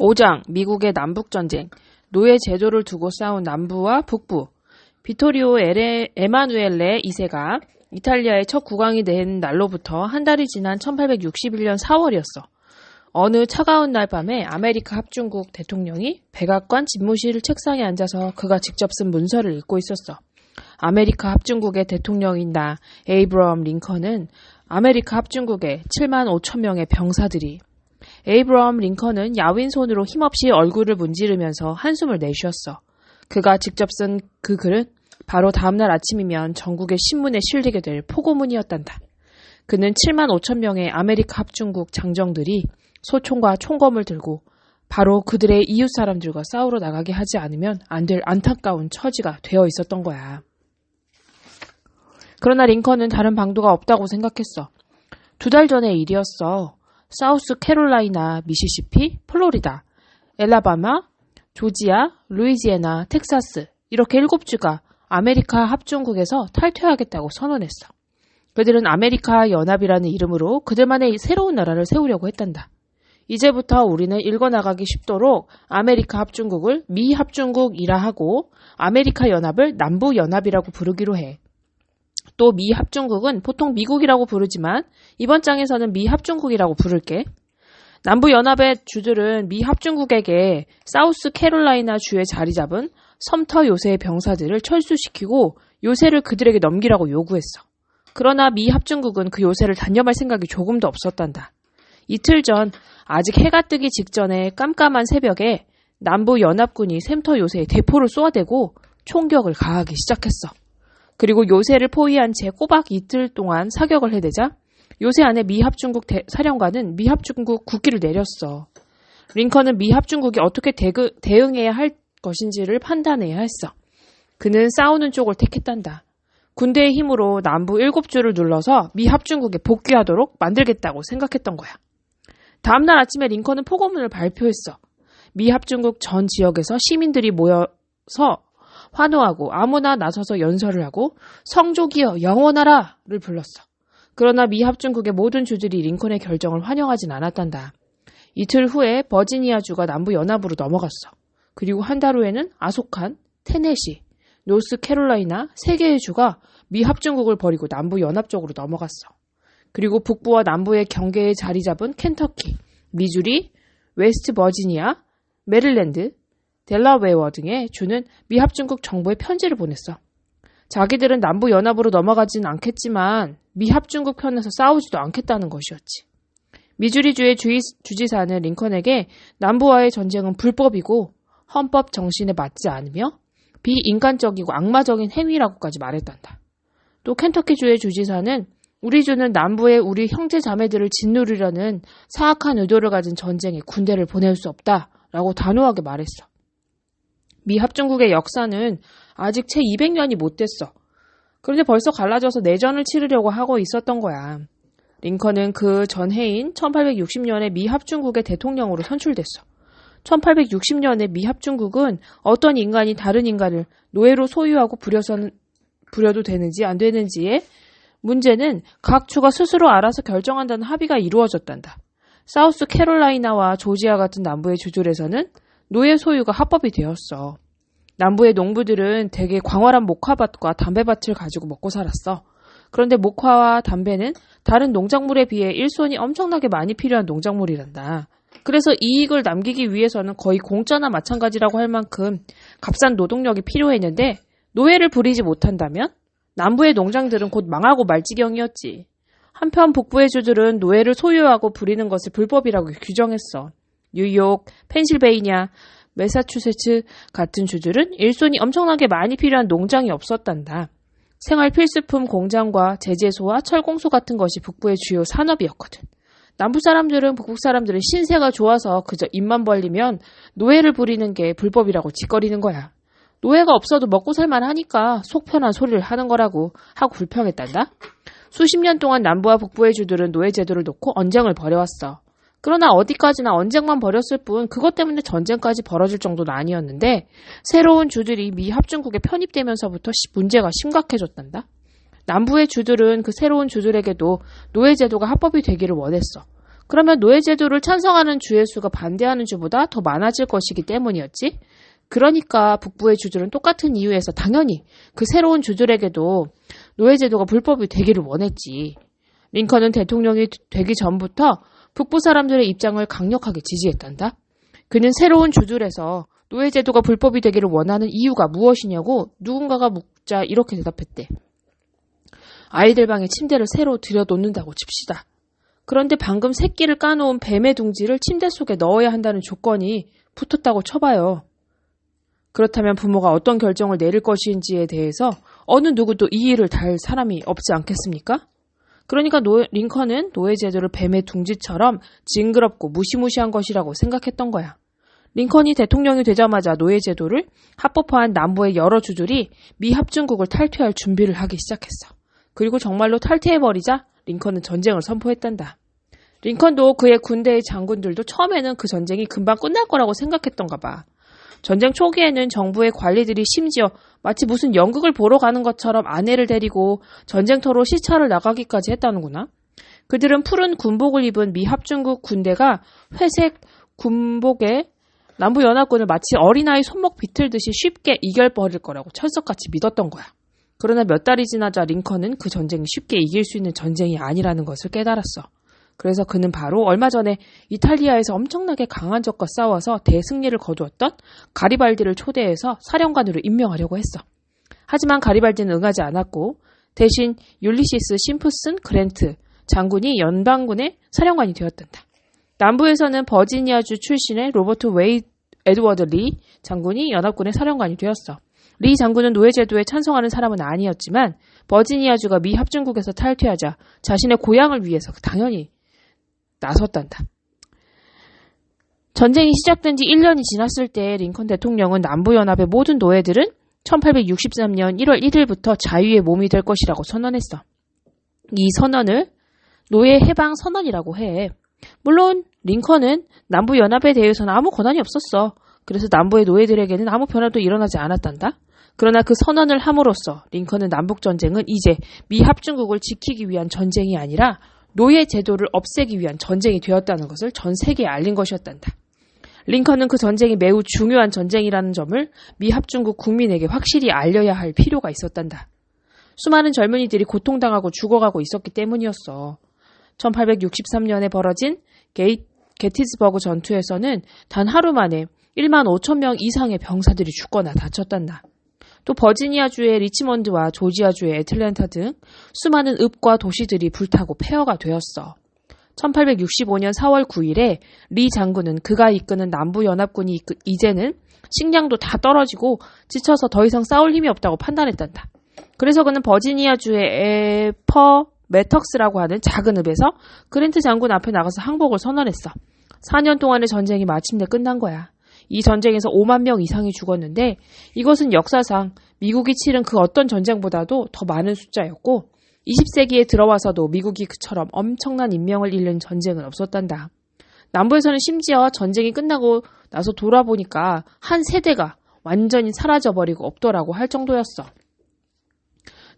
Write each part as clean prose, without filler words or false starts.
5장 미국의 남북전쟁, 노예 제도를 두고 싸운 남부와 북부. 비토리오 에마누엘레 2세가 이탈리아의 첫 국왕이 된 날로부터 한 달이 지난 1861년 4월이었어. 어느 차가운 날 밤에 아메리카 합중국 대통령이 백악관 집무실 책상에 앉아서 그가 직접 쓴 문서를 읽고 있었어. 아메리카 합중국의 대통령인 나 에이브러함 링컨은 아메리카 합중국의 7만 5천 명의 병사들이 에이브러함 링컨은 야윈 손으로 힘없이 얼굴을 문지르면서 한숨을 내쉬었어. 그가 직접 쓴 그 글은 바로 다음날 아침이면 전국의 신문에 실리게 될 포고문이었단다. 그는 7만 5천 명의 아메리카 합중국 장정들이 소총과 총검을 들고 바로 그들의 이웃 사람들과 싸우러 나가게 하지 않으면 안 될 안타까운 처지가 되어 있었던 거야. 그러나 링컨은 다른 방도가 없다고 생각했어. 2달 전의 일이었어. 사우스 캐롤라이나, 미시시피, 플로리다, 엘라바마, 조지아, 루이지애나, 텍사스 이렇게 7주가 아메리카 합중국에서 탈퇴하겠다고 선언했어. 그들은 아메리카 연합이라는 이름으로 그들만의 새로운 나라를 세우려고 했단다. 이제부터 우리는 읽어나가기 쉽도록 아메리카 합중국을 미합중국이라 하고 아메리카 연합을 남부연합이라고 부르기로 해. 또 미합중국은 보통 미국이라고 부르지만 이번 장에서는 미합중국이라고 부를게. 남부연합의 주들은 미합중국에게 사우스 캐롤라이나 주에 자리 잡은 섬터 요새의 병사들을 철수시키고 요새를 그들에게 넘기라고 요구했어. 그러나 미합중국은 그 요새를 단념할 생각이 조금도 없었단다. 이틀 전 아직 해가 뜨기 직전에 깜깜한 새벽에 남부연합군이 샘터 요새에 대포를 쏘아대고 총격을 가하기 시작했어. 그리고 요새를 포위한 채 꼬박 이틀 동안 사격을 해대자 요새 안에 미합중국 사령관은 미합중국 국기를 내렸어. 링컨은 미합중국이 어떻게 대응해야 할 것인지를 판단해야 했어. 그는 싸우는 쪽을 택했단다. 군대의 힘으로 남부 7주를 눌러서 미합중국에 복귀하도록 만들겠다고 생각했던 거야. 다음날 아침에 링컨은 포고문을 발표했어. 미합중국 전 지역에서 시민들이 모여서 환호하고 아무나 나서서 연설을 하고 성족이여 영원하라를 불렀어. 그러나 미합중국의 모든 주들이 링컨의 결정을 환영하진 않았단다. 이틀 후에 버지니아주가 남부연합으로 넘어갔어. 그리고 한 달 후에는 아소칸, 테네시, 노스캐롤라이나 3개의 주가 미합중국을 버리고 남부연합 쪽으로 넘어갔어. 그리고 북부와 남부의 경계에 자리 잡은 켄터키, 미주리, 웨스트 버지니아, 메릴랜드, 델라웨어 등의 주는 미합중국 정부에 편지를 보냈어. 자기들은 남부연합으로 넘어가지는 않겠지만 미합중국 편에서 싸우지도 않겠다는 것이었지. 미주리주의 주지사는 링컨에게 남부와의 전쟁은 불법이고 헌법 정신에 맞지 않으며 비인간적이고 악마적인 행위라고까지 말했단다. 또 켄터키주의 주지사는 우리 주는 남부에 우리 형제 자매들을 짓누르려는 사악한 의도를 가진 전쟁에 군대를 보낼 수 없다라고 단호하게 말했어. 미합중국의 역사는 아직 채 200년이 못 됐어. 그런데 벌써 갈라져서 내전을 치르려고 하고 있었던 거야. 링컨은 그 전해인 1860년에 미합중국의 대통령으로 선출됐어. 1860년에 미합중국은 어떤 인간이 다른 인간을 노예로 소유하고 부려도 되는지 안 되는지의 문제는 각 주가 스스로 알아서 결정한다는 합의가 이루어졌단다. 사우스 캐롤라이나와 조지아 같은 남부의 주들에서는 노예 소유가 합법이 되었어. 남부의 농부들은 대개 광활한 목화밭과 담배밭을 가지고 먹고 살았어. 그런데 목화와 담배는 다른 농작물에 비해 일손이 엄청나게 많이 필요한 농작물이란다. 그래서 이익을 남기기 위해서는 거의 공짜나 마찬가지라고 할 만큼 값싼 노동력이 필요했는데 노예를 부리지 못한다면 남부의 농장들은 곧 망하고 말 지경이었지. 한편 북부의 주들은 노예를 소유하고 부리는 것을 불법이라고 규정했어. 뉴욕, 펜실베이니아, 매사추세츠 같은 주들은 일손이 엄청나게 많이 필요한 농장이 없었단다. 생활 필수품 공장과 제재소와 철공소 같은 것이 북부의 주요 산업이었거든. 남부 사람들은 북부 사람들의 신세가 좋아서 그저 입만 벌리면 노예를 부리는 게 불법이라고 짓거리는 거야. 노예가 없어도 먹고 살만 하니까 속 편한 소리를 하는 거라고 하고 불평했단다. 수십 년 동안 남부와 북부의 주들은 노예 제도를 놓고 언쟁을 벌여왔어. 그러나 어디까지나 언쟁만 벌였을 뿐 그것 때문에 전쟁까지 벌어질 정도는 아니었는데 새로운 주들이 미합중국에 편입되면서부터 문제가 심각해졌단다. 남부의 주들은 그 새로운 주들에게도 노예 제도가 합법이 되기를 원했어. 그러면 노예제도를 찬성하는 주의 수가 반대하는 주보다 더 많아질 것이기 때문이었지. 그러니까 북부의 주들은 똑같은 이유에서 당연히 그 새로운 주들에게도 노예제도가 불법이 되기를 원했지. 링컨은 대통령이 되기 전부터 북부 사람들의 입장을 강력하게 지지했단다. 그는 새로운 주들에서 노예제도가 불법이 되기를 원하는 이유가 무엇이냐고 누군가가 묻자 이렇게 대답했대. 아이들 방에 침대를 새로 들여놓는다고 칩시다. 그런데 방금 새끼를 까놓은 뱀의 둥지를 침대 속에 넣어야 한다는 조건이 붙었다고 쳐봐요. 그렇다면 부모가 어떤 결정을 내릴 것인지에 대해서 어느 누구도 이의를 달 사람이 없지 않겠습니까? 그러니까 링컨은 노예제도를 뱀의 둥지처럼 징그럽고 무시무시한 것이라고 생각했던 거야. 링컨이 대통령이 되자마자 노예제도를 합법화한 남부의 여러 주들이 미합중국을 탈퇴할 준비를 하기 시작했어. 그리고 정말로 탈퇴해버리자 링컨은 전쟁을 선포했단다. 링컨도 그의 군대의 장군들도 처음에는 그 전쟁이 금방 끝날 거라고 생각했던가 봐. 전쟁 초기에는 정부의 관리들이 심지어 마치 무슨 연극을 보러 가는 것처럼 아내를 데리고 전쟁터로 시차를 나가기까지 했다는구나. 그들은 푸른 군복을 입은 미합중국 군대가 회색 군복에 남부연합군을 마치 어린아이 손목 비틀듯이 쉽게 이겨버릴 거라고 철석같이 믿었던 거야. 그러나 몇 달이 지나자 링컨은 그 전쟁이 쉽게 이길 수 있는 전쟁이 아니라는 것을 깨달았어. 그래서 그는 바로 얼마 전에 이탈리아에서 엄청나게 강한 적과 싸워서 대승리를 거두었던 가리발디를 초대해서 사령관으로 임명하려고 했어. 하지만 가리발디는 응하지 않았고 대신 율리시스 심프슨 그랜트 장군이 연방군의 사령관이 되었단다. 남부에서는 버지니아주 출신의 로버트 에드워드 리 장군이 연합군의 사령관이 되었어. 리 장군은 노예제도에 찬성하는 사람은 아니었지만 버지니아주가 미 합중국에서 탈퇴하자 자신의 고향을 위해서 당연히 나섰단다. 전쟁이 시작된 지 1년이 지났을 때 링컨 대통령은 남부연합의 모든 노예들은 1863년 1월 1일부터 자유의 몸이 될 것이라고 선언했어. 이 선언을 노예 해방 선언이라고 해. 물론 링컨은 남부연합에 대해서는 아무 권한이 없었어. 그래서 남부의 노예들에게는 아무 변화도 일어나지 않았단다. 그러나 그 선언을 함으로써 링컨은 남북전쟁은 이제 미합중국을 지키기 위한 전쟁이 아니라 노예 제도를 없애기 위한 전쟁이 되었다는 것을 전 세계에 알린 것이었단다. 링컨은 그 전쟁이 매우 중요한 전쟁이라는 점을 미합중국 국민에게 확실히 알려야 할 필요가 있었단다. 수많은 젊은이들이 고통당하고 죽어가고 있었기 때문이었어. 1863년에 벌어진 게티스버그 전투에서는 단 하루 만에 1만 5천 명 이상의 병사들이 죽거나 다쳤단다. 또 버지니아주의 리치먼드와 조지아주의 애틀랜타 등 수많은 읍과 도시들이 불타고 폐허가 되었어. 1865년 4월 9일에 리 장군은 그가 이끄는 남부연합군이 이제는 식량도 다 떨어지고 지쳐서 더 이상 싸울 힘이 없다고 판단했단다. 그래서 그는 버지니아주의 매턱스라고 하는 작은 읍에서 그랜트 장군 앞에 나가서 항복을 선언했어. 4년 동안의 전쟁이 마침내 끝난 거야. 이 전쟁에서 5만 명 이상이 죽었는데 이것은 역사상 미국이 치른 그 어떤 전쟁보다도 더 많은 숫자였고 20세기에 들어와서도 미국이 그처럼 엄청난 인명을 잃는 전쟁은 없었단다. 남부에서는 심지어 전쟁이 끝나고 나서 돌아보니까 한 세대가 완전히 사라져버리고 없더라고 할 정도였어.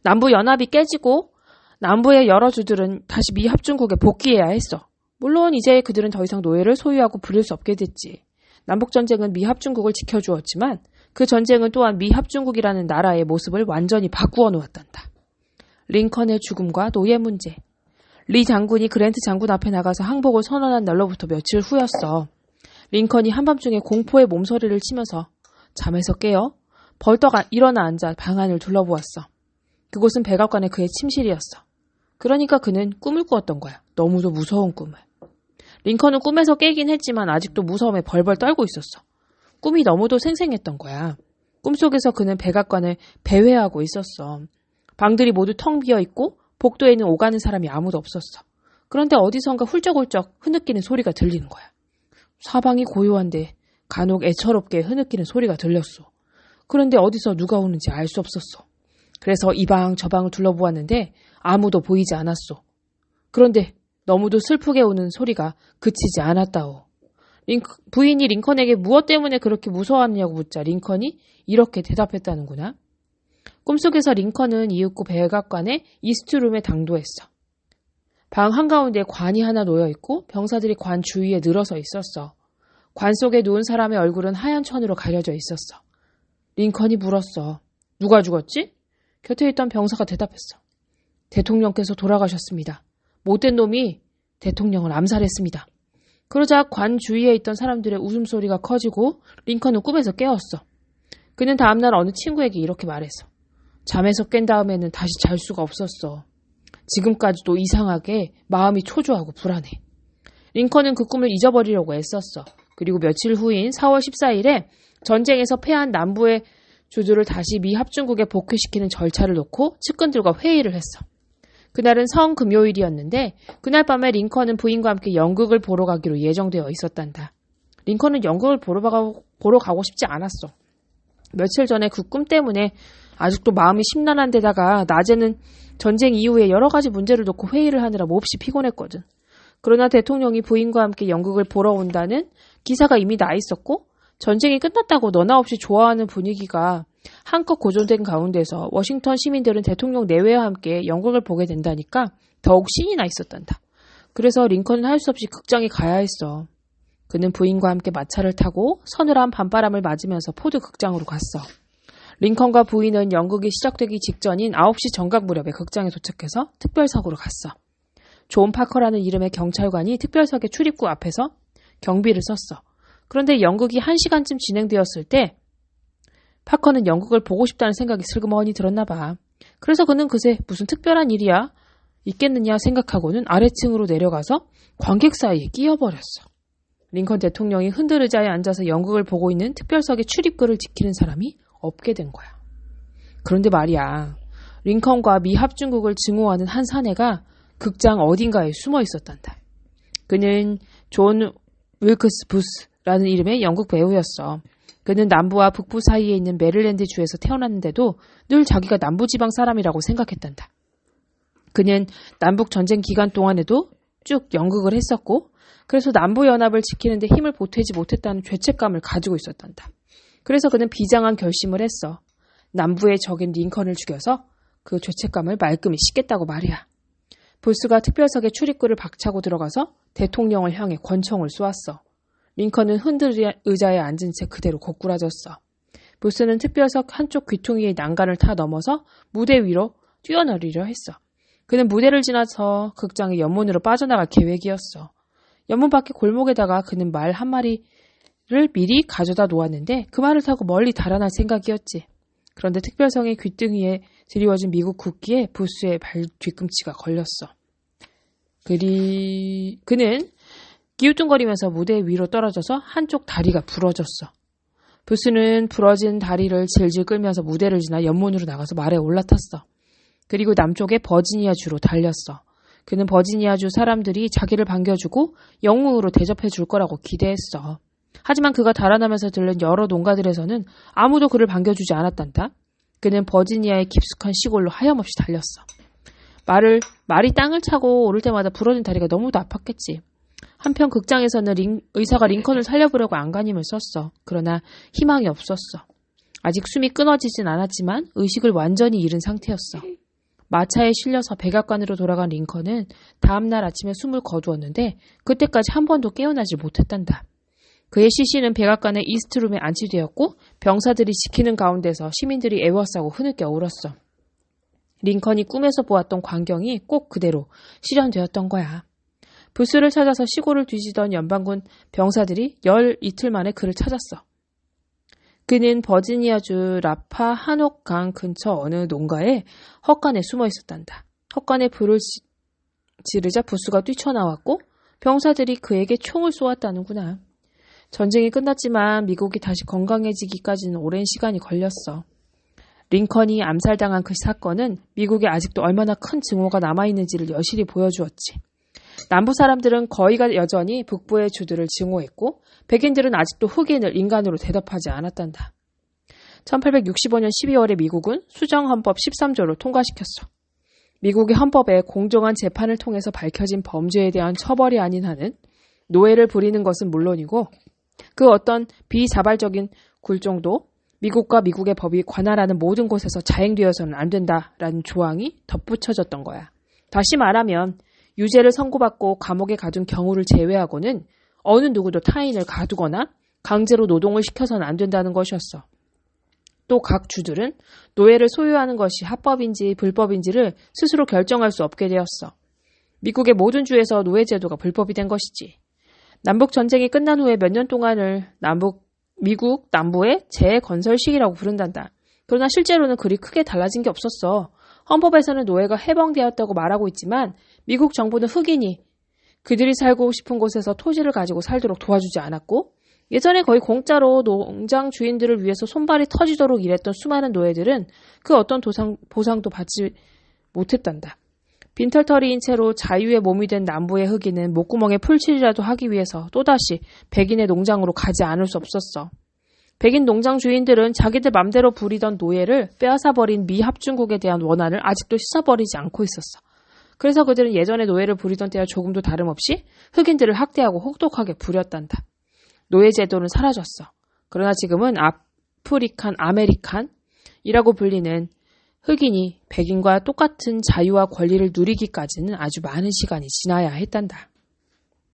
남부연합이 깨지고 남부의 여러 주들은 다시 미합중국에 복귀해야 했어. 물론 이제 그들은 더 이상 노예를 소유하고 부릴 수 없게 됐지. 남북전쟁은 미합중국을 지켜주었지만 그 전쟁은 또한 미합중국이라는 나라의 모습을 완전히 바꾸어 놓았단다. 링컨의 죽음과 노예 문제. 리 장군이 그랜트 장군 앞에 나가서 항복을 선언한 날로부터 며칠 후였어. 링컨이 한밤중에 공포의 몸서리를 치면서 잠에서 깨어 벌떡 일어나 앉아 방 안을 둘러보았어. 그곳은 백악관의 그의 침실이었어. 그러니까 그는 꿈을 꾸었던 거야. 너무도 무서운 꿈을. 링컨은 꿈에서 깨긴 했지만 아직도 무서움에 벌벌 떨고 있었어. 꿈이 너무도 생생했던 거야. 꿈속에서 그는 백악관을 배회하고 있었어. 방들이 모두 텅 비어있고 복도에는 오가는 사람이 아무도 없었어. 그런데 어디선가 훌쩍훌쩍 흐느끼는 소리가 들리는 거야. 사방이 고요한데 간혹 애처롭게 흐느끼는 소리가 들렸어. 그런데 어디서 누가 오는지 알 수 없었어. 그래서 이 방 저 방을 둘러보았는데 아무도 보이지 않았어. 그런데 너무도 슬프게 우는 소리가 그치지 않았다오. 부인이 링컨에게 무엇 때문에 그렇게 무서워하느냐고 묻자 링컨이 이렇게 대답했다는구나. 꿈속에서 링컨은 이윽고 백악관의 이스트룸에 당도했어. 방 한가운데 관이 하나 놓여있고 병사들이 관 주위에 늘어서 있었어. 관 속에 누운 사람의 얼굴은 하얀 천으로 가려져 있었어. 링컨이 물었어. 누가 죽었지? 곁에 있던 병사가 대답했어. 대통령께서 돌아가셨습니다. 못된 놈이 대통령을 암살했습니다. 그러자 관 주위에 있던 사람들의 웃음소리가 커지고 링컨은 꿈에서 깨었어. 그는 다음날 어느 친구에게 이렇게 말했어. 잠에서 깬 다음에는 다시 잘 수가 없었어. 지금까지도 이상하게 마음이 초조하고 불안해. 링컨은 그 꿈을 잊어버리려고 애썼어. 그리고 며칠 후인 4월 14일에 전쟁에서 패한 남부의 주들을 다시 미 합중국에 복귀시키는 절차를 놓고 측근들과 회의를 했어. 그날은 성금요일이었는데 그날 밤에 링컨은 부인과 함께 연극을 보러 가기로 예정되어 있었단다. 링컨은 연극을 보러 가고 싶지 않았어. 며칠 전에 그 꿈 때문에 아직도 마음이 심란한 데다가 낮에는 전쟁 이후에 여러 가지 문제를 놓고 회의를 하느라 몹시 피곤했거든. 그러나 대통령이 부인과 함께 연극을 보러 온다는 기사가 이미 나 있었고 전쟁이 끝났다고 너나 없이 좋아하는 분위기가 한껏 고조된 가운데서 워싱턴 시민들은 대통령 내외와 함께 연극을 보게 된다니까 더욱 신이 나 있었단다. 그래서 링컨은 할 수 없이 극장에 가야 했어. 그는 부인과 함께 마차를 타고 서늘한 밤바람을 맞으면서 포드 극장으로 갔어. 링컨과 부인은 연극이 시작되기 직전인 9시 정각 무렵에 극장에 도착해서 특별석으로 갔어. 존 파커라는 이름의 경찰관이 특별석의 출입구 앞에서 경비를 썼어. 그런데 연극이 1시간쯤 진행되었을 때 파커는 연극을 보고 싶다는 생각이 슬그머니 들었나 봐. 그래서 그는 그새 무슨 특별한 일이야 있겠느냐 생각하고는 아래층으로 내려가서 관객 사이에 끼어버렸어. 링컨 대통령이 흔들 의자에 앉아서 연극을 보고 있는 특별석의 출입구를 지키는 사람이 없게 된 거야. 그런데 말이야. 링컨과 미 합중국을 증오하는 한 사내가 극장 어딘가에 숨어 있었단다. 그는 존 윌크스 부스라는 이름의 영국 배우였어. 그는 남부와 북부 사이에 있는 메릴랜드 주에서 태어났는데도 늘 자기가 남부지방 사람이라고 생각했단다. 그는 남북 전쟁 기간 동안에도 쭉 연극을 했었고 그래서 남부연합을 지키는데 힘을 보태지 못했다는 죄책감을 가지고 있었단다. 그래서 그는 비장한 결심을 했어. 남부의 적인 링컨을 죽여서 그 죄책감을 말끔히 씻겠다고 말이야. 부스가 특별석의 출입구를 박차고 들어가서 대통령을 향해 권총을 쏘았어. 링컨은 흔들 의자에 앉은 채 그대로 고꾸라졌어. 부스는 특별석 한쪽 귀퉁이의 난간을 타 넘어서 무대 위로 뛰어내리려 했어. 그는 무대를 지나서 극장의 연문으로 빠져나갈 계획이었어. 연문 밖의 골목에다가 그는 말 한 마리를 미리 가져다 놓았는데 그 말을 타고 멀리 달아날 생각이었지. 그런데 특별성의 귀등이에 드리워진 미국 국기에 부스의 발 뒤꿈치가 걸렸어. 그는 기우뚱거리면서 무대 위로 떨어져서 한쪽 다리가 부러졌어. 부스는 부러진 다리를 질질 끌면서 무대를 지나 연문으로 나가서 말에 올라탔어. 그리고 남쪽의 버지니아주로 달렸어. 그는 버지니아주 사람들이 자기를 반겨주고 영웅으로 대접해 줄 거라고 기대했어. 하지만 그가 달아나면서 들른 여러 농가들에서는 아무도 그를 반겨주지 않았단다. 그는 버지니아의 깊숙한 시골로 하염없이 달렸어. 말이 땅을 차고 오를 때마다 부러진 다리가 너무도 아팠겠지. 한편 극장에서는 의사가 링컨을 살려보려고 안간힘을 썼어. 그러나 희망이 없었어. 아직 숨이 끊어지진 않았지만 의식을 완전히 잃은 상태였어. 마차에 실려서 백악관으로 돌아간 링컨은 다음날 아침에 숨을 거두었는데 그때까지 한 번도 깨어나지 못했단다. 그의 시신은 백악관의 이스트룸에 안치되었고 병사들이 지키는 가운데서 시민들이 애워싸고 흐느껴 울었어. 링컨이 꿈에서 보았던 광경이 꼭 그대로 실현되었던 거야. 부스를 찾아서 시골을 뒤지던 연방군 병사들이 이틀 만에 그를 찾았어. 그는 버지니아주 라파 한옥강 근처 어느 농가에 헛간에 숨어 있었단다. 헛간에 불을 지르자 부스가 뛰쳐나왔고 병사들이 그에게 총을 쏘았다는구나. 전쟁이 끝났지만 미국이 다시 건강해지기까지는 오랜 시간이 걸렸어. 링컨이 암살당한 그 사건은 미국에 아직도 얼마나 큰 증오가 남아있는지를 여실히 보여주었지. 남부 사람들은 거의가 여전히 북부의 주들을 증오했고 백인들은 아직도 흑인을 인간으로 대접하지 않았단다. 1865년 12월에 미국은 수정헌법 13조를 통과시켰어. 미국의 헌법에 공정한 재판을 통해서 밝혀진 범죄에 대한 처벌이 아닌 한은 노예를 부리는 것은 물론이고 그 어떤 비자발적인 굴종도 미국과 미국의 법이 관할하는 모든 곳에서 자행되어서는 안 된다라는 조항이 덧붙여졌던 거야. 다시 말하면 유죄를 선고받고 감옥에 가둔 경우를 제외하고는 어느 누구도 타인을 가두거나 강제로 노동을 시켜서는 안 된다는 것이었어. 또 각 주들은 노예를 소유하는 것이 합법인지 불법인지를 스스로 결정할 수 없게 되었어. 미국의 모든 주에서 노예 제도가 불법이 된 것이지. 남북 전쟁이 끝난 후에 몇 년 동안을 미국 남부의 재건설 시기라고 부른단다. 그러나 실제로는 그리 크게 달라진 게 없었어. 헌법에서는 노예가 해방되었다고 말하고 있지만 미국 정부는 흑인이 그들이 살고 싶은 곳에서 토지를 가지고 살도록 도와주지 않았고, 예전에 거의 공짜로 농장 주인들을 위해서 손발이 터지도록 일했던 수많은 노예들은 그 어떤 보상도 받지 못했단다. 빈털터리인 채로 자유의 몸이 된 남부의 흑인은 목구멍에 풀칠이라도 하기 위해서 또다시 백인의 농장으로 가지 않을 수 없었어. 백인 농장 주인들은 자기들 맘대로 부리던 노예를 빼앗아버린 미 합중국에 대한 원한을 아직도 씻어버리지 않고 있었어. 그래서 그들은 예전에 노예를 부리던 때와 조금도 다름없이 흑인들을 학대하고 혹독하게 부렸단다. 노예 제도는 사라졌어. 그러나 지금은 아프리칸 아메리칸이라고 불리는 흑인이 백인과 똑같은 자유와 권리를 누리기까지는 아주 많은 시간이 지나야 했단다.